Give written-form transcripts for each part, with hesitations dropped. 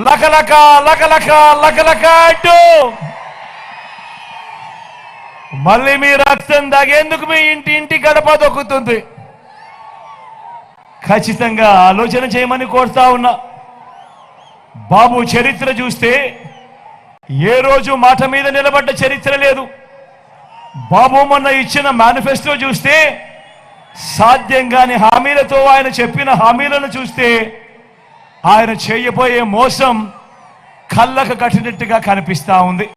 లకలక లకలక లకలక అంటూ మళ్ళీ మీ రక్తం దాగేందుకు మీ ఇంటి గడప దొక్కుతుంది. ఖచ్చితంగా ఆలోచన చేయమని కోరుతా ఉన్నా. బాబు చరిత్ర చూస్తే ఏ రోజు మాట మీద నిలబడ్డ చరిత్ర లేదు. బాబు మొన్న ఇచ్చిన మేనిఫెస్టో చూస్తే సాధ్యం కాని హామీలతో ఆయన చెప్పిన హామీలను చూస్తే ఆయన చేయబోయే మోసం కళ్ళకు కట్టినట్టుగా కనిపిస్తా ఉంది.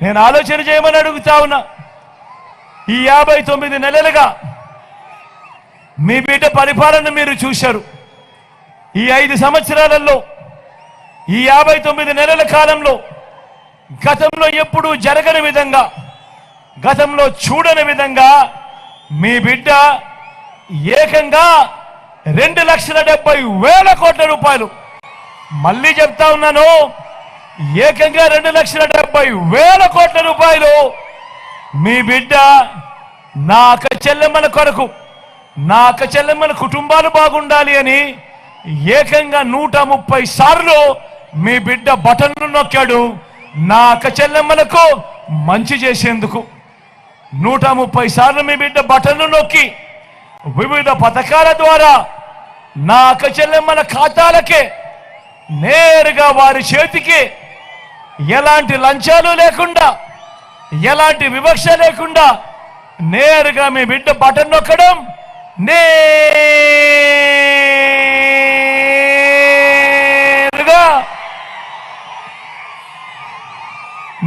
నేను ఆలోచన చేయమని అడుగుతా ఉన్నా. ఈ 59 నెలలుగా మీ బిడ్డ పరిపాలన మీరు చూశారు. ఈ 5 సంవత్సరాలలో ఈ 59 నెలల కాలంలో గతంలో ఎప్పుడూ జరగని విధంగా, గతంలో చూడని విధంగా మీ బిడ్డ ఏకంగా 2,70,000 కోట్ల రూపాయలు, మళ్ళీ చెప్తా ఉన్నాను, ఏకంగా 2,70,000 కోట్ల రూపాయలు మీ బిడ్డ నా అక్క చెల్లెమ్మల కొరకు, నా అక్క చెల్లెమ్మల కుటుంబాలు బాగుండాలి అని ఏకంగా 130 సార్లు మీ బిడ్డ బటన్లు నొక్కాడు. నా అక్క చెల్లెమ్మలకు మంచి చేసేందుకు 130 సార్లు మీ బిడ్డ బటన్లు నొక్కి వివిధ పథకాల ద్వారా నా అక్క చెల్లెమ్మల ఖాతాలకే నేరుగా వారి చేతికి ఎలాంటి లంచాలు లేకుండా, ఎలాంటి వివక్ష లేకుండా నేరుగా మీ బిడ్డ బటన్ నొక్కడం, నేరుగా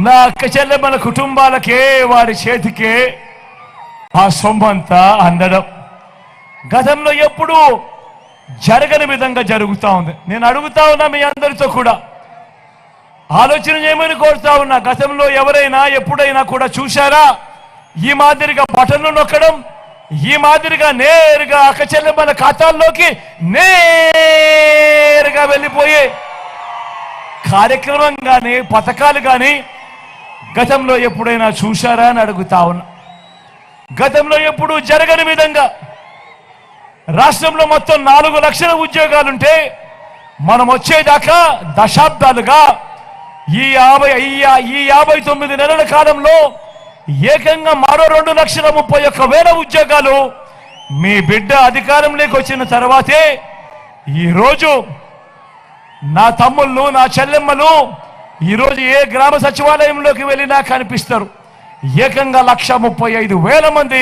నా అక్క చెల్లెమ్మల కుటుంబాలకే వారి చేతికే ఆ సొమ్మంతా అందడం గతంలో ఎప్పుడూ జరగని విధంగా జరుగుతూ ఉంది. నేను అడుగుతా ఉన్నా మీ అందరితో కూడా ఆలోచన చేయమని కోరుతా ఉన్నా. గతంలో ఎవరైనా ఎప్పుడైనా కూడా చూశారా ఈ మాదిరిగా బటన్లు నొక్కడం, ఈ మాదిరిగా నేరుగా అక్క చెల్లెమ్మల ఖాతాల్లోకి నేరుగా వెళ్ళిపోయే కార్యక్రమం కానీ పథకాలు కానీ గతంలో ఎప్పుడైనా చూశారా అని అడుగుతా ఉన్నా. గతంలో ఎప్పుడూ జరగని విధంగా రాష్ట్రంలో మొత్తం 4 లక్షల ఉద్యోగాలుంటే మనం వచ్చేదాకా దశాబ్దాలుగా ఈ 59 నెలల కాలంలో ఏకంగా మరో 2,31,000 ఉద్యోగాలు మీ బిడ్డ అధికారంలోకి వచ్చిన తర్వాతే ఈరోజు నా తమ్ముళ్ళు, నా చెల్లెమ్మలు ఈరోజు ఏ గ్రామ సచివాలయంలోకి వెళ్ళినా కనిపిస్తారు. ఏకంగా 1,35,000 మంది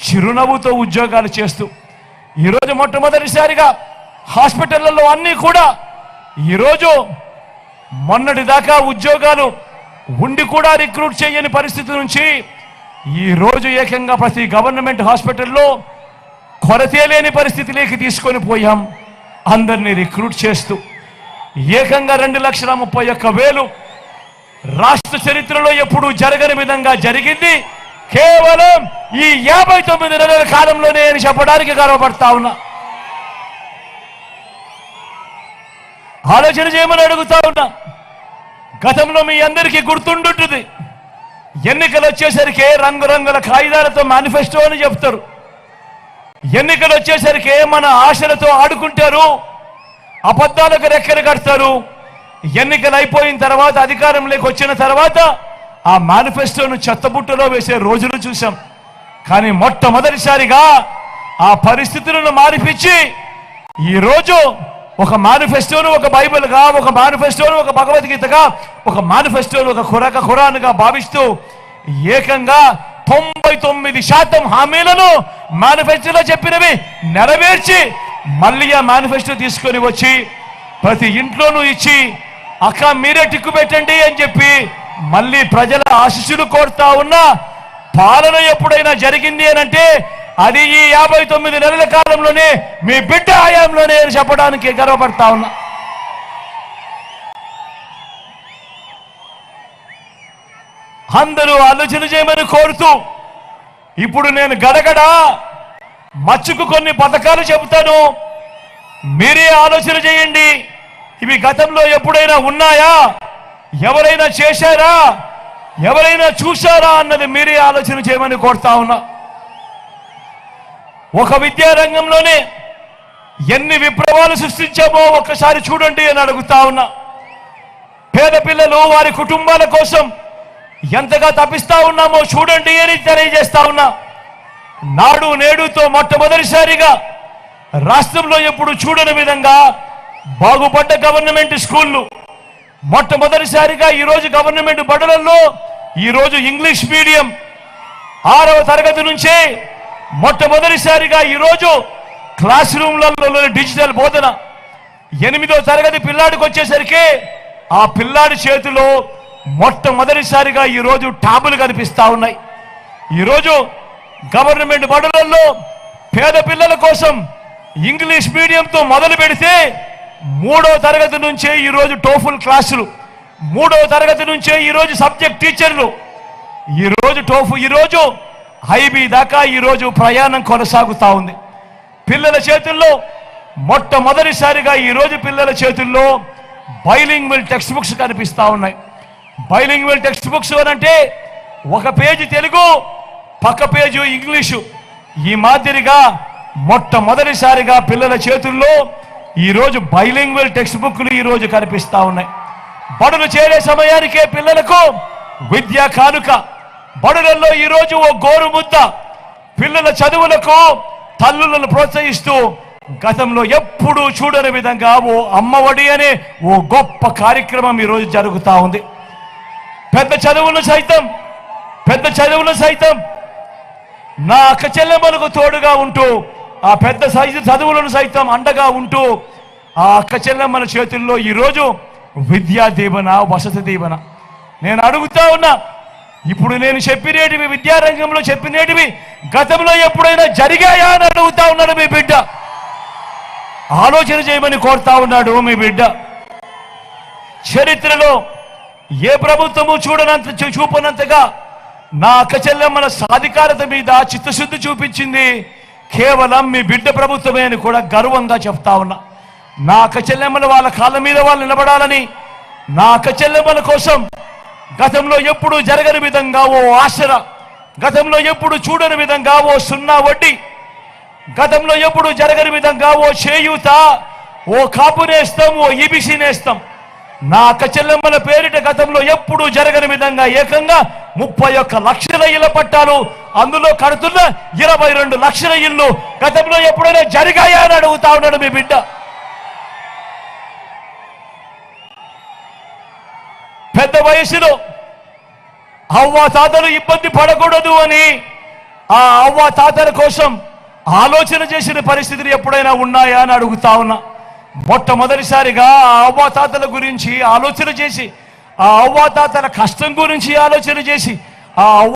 చిరునవ్వుతో ఉద్యోగాలు చేస్తూ ఈరోజు మొట్టమొదటిసారిగా హాస్పిటళ్లలో అన్నీ కూడా ఈరోజు మొన్నటి దాకా ఉద్యోగాలు ఉండి కూడా రిక్రూట్ చేయని పరిస్థితి నుంచి ఈరోజు ఏకంగా ప్రతి గవర్నమెంట్ హాస్పిటల్లో కొరతే లేని పరిస్థితిలోకి తీసుకొని పోయాం. అందరినీ రిక్రూట్ చేస్తూ ఏకంగా 2,31,000 రాష్ట్ర చరిత్రలో ఎప్పుడూ జరగని విధంగా జరిగింది కేవలం ఈ 59 నెలల కాలంలోనే అని చెప్పడానికి గర్వపడతా ఉన్నా. ఆలోచన చేయమని అడుగుతా ఉన్నా. గతంలో మీ అందరికీ గుర్తుండుంటుంది, ఎన్నికలు వచ్చేసరికి రంగురంగుల కాగితాలతో మేనిఫెస్టో అని చెప్తారు. ఎన్నికలు వచ్చేసరికి మన ఆశలతో ఆడుకుంటారు, అబద్ధాలకు రెక్కలు కడతారు. ఎన్నికలు అయిపోయిన తర్వాత అధికారంలోకి వచ్చిన తర్వాత ఆ మేనిఫెస్టోను చెత్తబుట్టలో వేసే రోజులు చూసాం. కానీ మొట్టమొదటిసారిగా ఆ పరిస్థితులను మారిపించి ఈరోజు ఒక మేనిఫెస్టోను ఒక బైబిల్గా, ఒక మేనిఫెస్టోను ఒక భగవద్గీతగా, ఒక మేనిఫెస్టోను ఒక ఖురాన్గా భావిస్తూ ఏకంగా 99% హామీలను మేనిఫెస్టోలో చెప్పినవి నెరవేర్చి మళ్ళీ ఆ మేనిఫెస్టో తీసుకొని వచ్చి ప్రతి ఇంట్లోనూ ఇచ్చి అక్క మీరే టిక్కు పెట్టండి అని చెప్పి మళ్ళీ ప్రజల ఆశీస్సులు కోరుతా ఉన్న పాలన ఎప్పుడైనా జరిగింది అనంటే అది ఈ 59 నెలల కాలంలోనే మీ బిడ్డ హయాంలోనే అని చెప్పడానికి గర్వపడతా ఉన్నా. అందరూ ఆలోచన చేయమని కోరుతూ ఇప్పుడు నేను గడగడ మచ్చుకు కొన్ని పథకాలు చెబుతాను, మీరే ఆలోచన చేయండి. ఇవి గతంలో ఎప్పుడైనా ఉన్నాయా, ఎవరైనా చేశారా, ఎవరైనా చూశారా అన్నది మీరే ఆలోచన చేయమని కోరుతా ఉన్నా. ఒక విద్యారంగంలోనే ఎన్ని విప్లవాలు సృష్టించామో ఒక్కసారి చూడండి అని అడుగుతా ఉన్నా. పేద పిల్లలు వారి కుటుంబాల కోసం ఎంతగా తప్పిస్తా ఉన్నామో చూడండి అని తెలియజేస్తా ఉన్నా. నాడు నేడుతో మొట్టమొదటిసారిగా రాష్ట్రంలో ఎప్పుడు చూడని విధంగా బాగుపడ్డ గవర్నమెంట్ స్కూళ్లు, మొట్టమొదటిసారిగా ఈరోజు గవర్నమెంట్ బడులలో ఈరోజు ఇంగ్లీష్ మీడియం 6వ తరగతి నుంచే మొట్టమొదటిసారిగా ఈరోజు క్లాస్ రూమ్లలో డిజిటల్ బోధన. 8వ తరగతి పిల్లాడికి వచ్చేసరికి ఆ పిల్లాడి చేతిలో మొట్టమొదటిసారిగా ఈరోజు ట్యాబులు కనిపిస్తా ఉన్నాయి. ఈరోజు గవర్నమెంట్ బడులలో పేద పిల్లల కోసం ఇంగ్లీష్ మీడియంతో మొదలు పెడితే 3వ తరగతి నుంచే ఈరోజు టోఫుల్ క్లాసులు, 3వ తరగతి నుంచే ఈరోజు సబ్జెక్ట్ టీచర్లు, ఈరోజు ఐబీ దాకా ఈరోజు ప్రయాణం కొనసాగుతా ఉంది. పిల్లల చేతుల్లో మొట్టమొదటిసారిగా ఈరోజు పిల్లల చేతుల్లో బైలింగ్వల్ టెక్స్ట్ బుక్స్ కనిపిస్తా ఉన్నాయి. బైలింగ్వల్ టెక్స్ట్ బుక్స్ అనంటే ఒక పేజీ తెలుగు, పక్క పేజీ ఇంగ్లీషు. ఈ మాదిరిగా మొట్టమొదటిసారిగా పిల్లల చేతుల్లో ఈరోజు బైలింగ్వల్ టెక్స్ట్ బుక్లు ఈరోజు కనిపిస్తా ఉన్నాయి. బడులు చేరే సమయానికే పిల్లలకు విద్యా కానుక, బడులలో ఈరోజు ఓ గోరు ముద్ద, పిల్లల చదువులకు తల్లులను ప్రోత్సహిస్తూ గతంలో ఎప్పుడూ చూడని విధంగా ఓ అమ్మఒడి అనే ఓ గొప్ప కార్యక్రమం ఈరోజు జరుగుతూ ఉంది. పెద్ద చదువులు సైతం నా అక్క చెల్లెమ్మలకు తోడుగా ఉంటూ, ఆ పెద్ద సైజు చదువులను సైతం అండగా ఉంటూ ఆ అక్క చెల్లెమ్మల చేతుల్లో ఈరోజు విద్యా దీవెన, వసతి దీవెన. నేను అడుగుతా ఉన్నా, ఇప్పుడు నేను చెప్పినేటివి, విద్యారంగంలో చెప్పినేటివి గతంలో ఎప్పుడైనా జరిగాయా అని అడుగుతా ఉన్నాడు మీ బిడ్డ. ఆలోచన చేయమని కోరుతా ఉన్నాడు మీ బిడ్డ. చరిత్రలో ఏ ప్రభుత్వము చూపనంతగా నా అక్క చెల్లెమ్మల సాధికారత మీద చిత్తశుద్ధి చూపించింది కేవలం మీ బిడ్డ ప్రభుత్వమే అని కూడా గర్వంగా చెప్తా ఉన్నా. నా అక్క చెల్లెమ్మలు వాళ్ళ కాళ్ళ మీద వాళ్ళు నిలబడాలని, నా అక్క చెల్లెమ్మల కోసం గతంలో ఎప్పుడు జరగని విధంగా ఓ ఆసరా, గతంలో ఎప్పుడు చూడని విధంగా ఓ 0 వడ్డీ, గతంలో ఎప్పుడు జరగని విధంగా ఓ చేయూత, ఓ కాపు నేస్తం, ఓ ఈబీసీ నేస్తం. నా అక్క చెల్లెమ్మల పేరిట గతంలో ఎప్పుడు జరగని విధంగా ఏకంగా 31 లక్షల ఇళ్ల పట్టాలు, అందులో కడుతున్న 22 లక్షల ఇళ్ళు గతంలో ఎప్పుడైనా జరిగాయా అని అడుగుతా ఉన్నాడు మీ బిడ్డ. పెద్ద వయసులో అవ్వా తాతలు ఇబ్బంది పడకూడదు అని ఆ అవ్వా తాతల కోసం ఆలోచన చేసిన పరిస్థితులు ఎప్పుడైనా ఉన్నాయా అని అడుగుతా ఉన్నా. మొట్టమొదటిసారిగా ఆ అవ్వా తాతల గురించి ఆలోచన చేసి, ఆ అవ్వా తాతల కష్టం గురించి ఆలోచన చేసి, ఆ